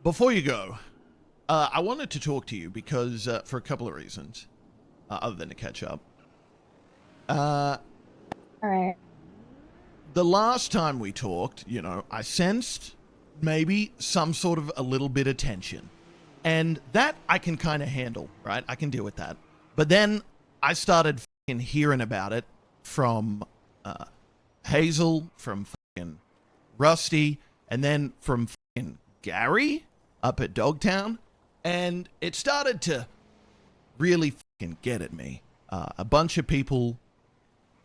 Before you go, I wanted to talk to you because for a couple of reasons, other than to catch up. All right. The last time we talked, you know, I sensed maybe some sort of a little bit of tension. And that I can kind of handle, right? I can deal with that. But then I started fucking hearing about it from Hazel, from fucking Rusty, and then from fucking Gary up at Dogtown. And it started to really fucking get at me. A bunch of people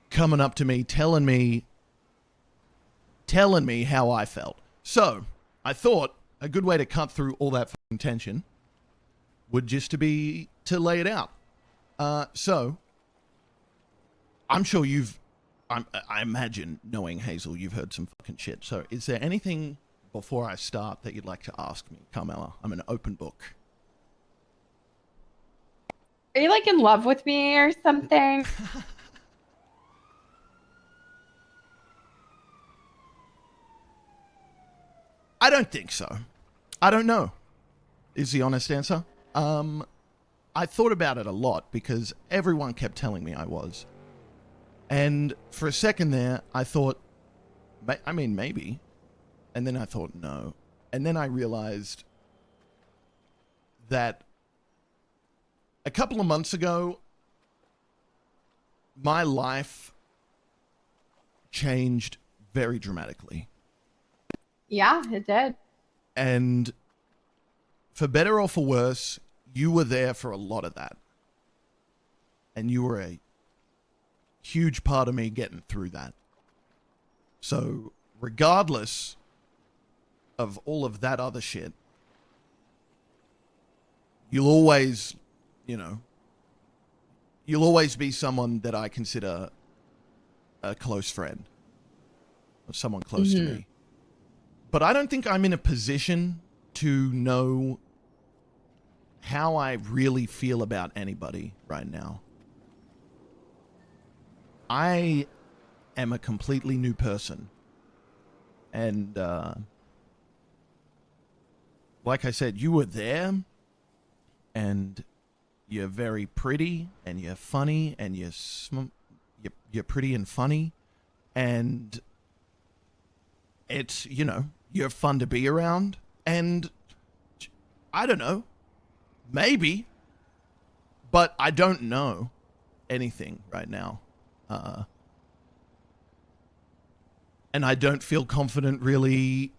coming up to me, telling me how I felt. So I thought a good way to cut through all that fucking tension would just to be to lay it out. So I'm sure I imagine, knowing Hazel, you've heard some fucking shit. So is there anything before I start that you'd like to ask me, Carmella? I'm an open book. Are you like in love with me or something? I don't think so. I don't know, is the honest answer. I thought about it a lot because everyone kept telling me I was. And for a second there, I thought, I mean, maybe. And then I thought, no. And then I realized that a couple of months ago, my life changed very dramatically. Yeah, it did. And for better or for worse, you were there for a lot of that. And you were a huge part of me getting through that. So regardless of all of that other shit, you'll always, you know, you'll always be someone that I consider a close friend or someone close to me. But I don't think I'm in a position to know how I really feel about anybody right now. I am a completely new person. And like I said, you were there, and you're very pretty, and you're funny, and you're pretty and funny, and it's, you know, you're fun to be around, and I don't know, maybe, but I don't know anything right now. And I don't feel confident really.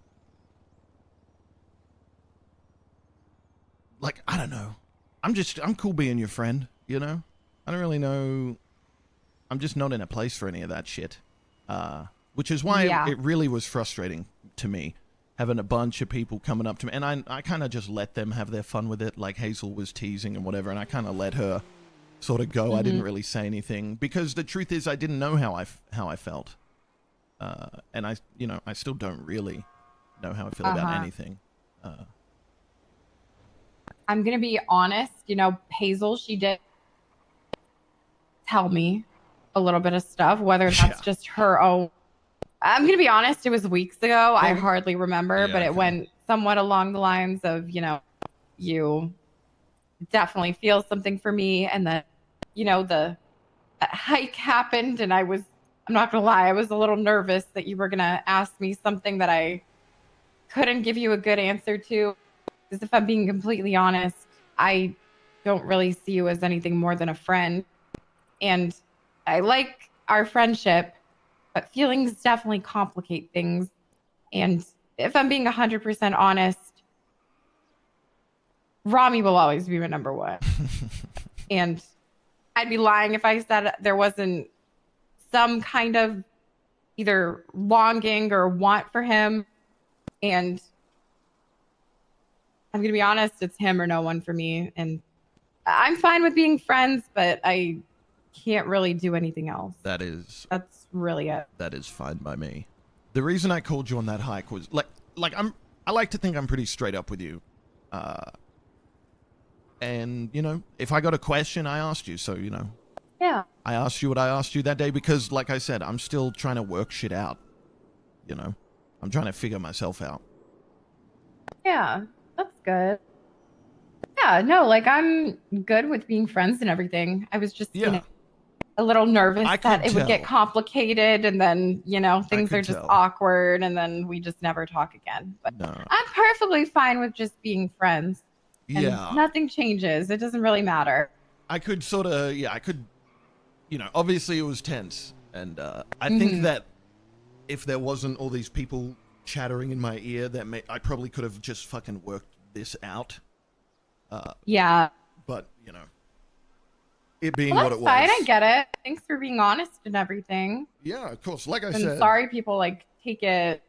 Like, I don't know. I'm cool being your friend, you know? I don't really know. I'm just not in a place for any of that shit. Which is why it really was frustrating to me, having a bunch of people coming up to me. And I kind of just let them have their fun with it, like Hazel was teasing and whatever, and I kind of let her sort of go. I didn't really say anything, because the truth is I didn't know how I felt. And I still don't really know how I feel about anything. I'm going to be honest. You know, Hazel, she did tell me a little bit of stuff, whether that's just her own. I'm going to be honest. It was weeks ago. I hardly remember, but it went somewhat along the lines of, you know, you definitely feel something for me. And then, you know, the hike happened, and I'm not going to lie, I was a little nervous that you were going to ask me something that I couldn't give you a good answer to. Because if I'm being completely honest, I don't really see you as anything more than a friend. And I like our friendship, but feelings definitely complicate things. And if I'm being 100% honest, Rami will always be my number one. And I'd be lying if I said there wasn't some kind of either longing or want for him. And I'm going to be honest, it's him or no one for me. And I'm fine with being friends, but I can't really do anything else. That's really it. That is fine by me. The reason I called you on that hike was I like to think I'm pretty straight up with you. And, you know, if I got a question, I asked you. So, you know, yeah, I asked you what I asked you that day because, like I said, I'm still trying to work shit out. You know, I'm trying to figure myself out. Yeah, that's good. Yeah, no, like I'm good with being friends and everything. I was just, Yeah. a little nervous I that could it would get tell. complicated and then, things could are just tell. awkward and then we just never talk again. But No. I'm perfectly fine with just being friends. And Yeah. nothing changes. It doesn't really matter. I could sort of, obviously it was tense. And I think that if there wasn't all these people chattering in my ear, I probably could have just fucking worked this out. Yeah. But, it being Well, what that's it was. fine. I get it. Thanks for being honest and everything. Yeah, of course. Like I And said. sorry people like take it,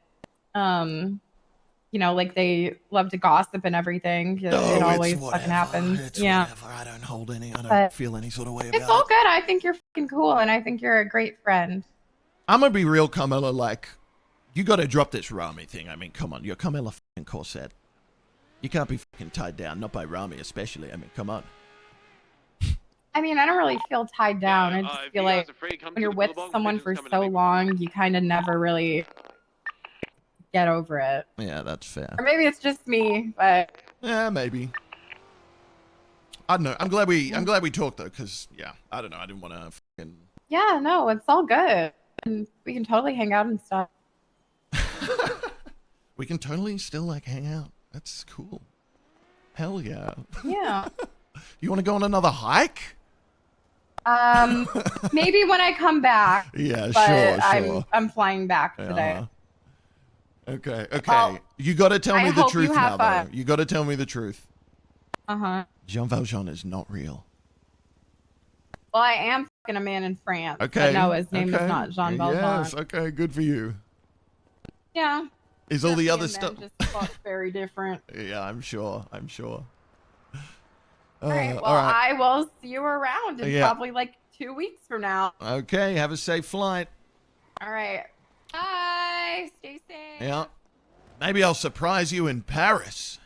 like they love to gossip and everything. It always fucking happens. It's yeah. whatever. I don't feel any sort of way about it. It's all good. I think you're fucking cool and I think you're a great friend. I'm gonna be real, Carmella. Like, you gotta drop this Rami thing. I mean, come on. You're Carmella fucking Corset. You can't be fucking tied down. Not by Rami, especially. I mean, come on. I mean, I don't really feel tied down. I just feel like when you're with someone for so long, you kind of never really get over it. Yeah, that's fair. Or maybe it's just me, but yeah, maybe. I don't know. I'm glad we talked though, because I don't know. I didn't want to fucking. Yeah, no, it's all good, and we can totally hang out and stuff. We can totally still like hang out. That's cool. Hell yeah. Yeah. You want to go on another hike? Maybe when I come back. Yeah, but sure. I'm flying back today. Okay. Well, you got to tell me the truth now, fun. though. You got to tell me the truth. Jean Valjean is not real. Well, I am fucking a man in France. Okay. But no, his name is not Jean Valjean. Yes. Okay. Good for you. Yeah. Is all the other stuff just fuck very different? Yeah, I'm sure. All right. Well, I will see you around in probably like 2 weeks from now. Okay. Have a safe flight. All right. Bye. Stay safe. Yeah. Maybe I'll surprise you in Paris.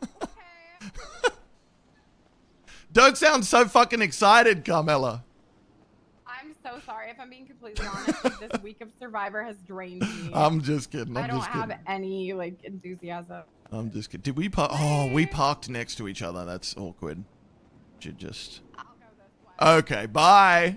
Okay. Don't sound so fucking excited, Carmella. I'm so sorry. If I'm being completely honest, like, this week of Survivor has drained me. I'm just kidding. I don't have any like enthusiasm. I'm just kidding. Did we park? Oh, we parked next to each other. That's awkward. Should just. I'll go this way. Okay. Bye.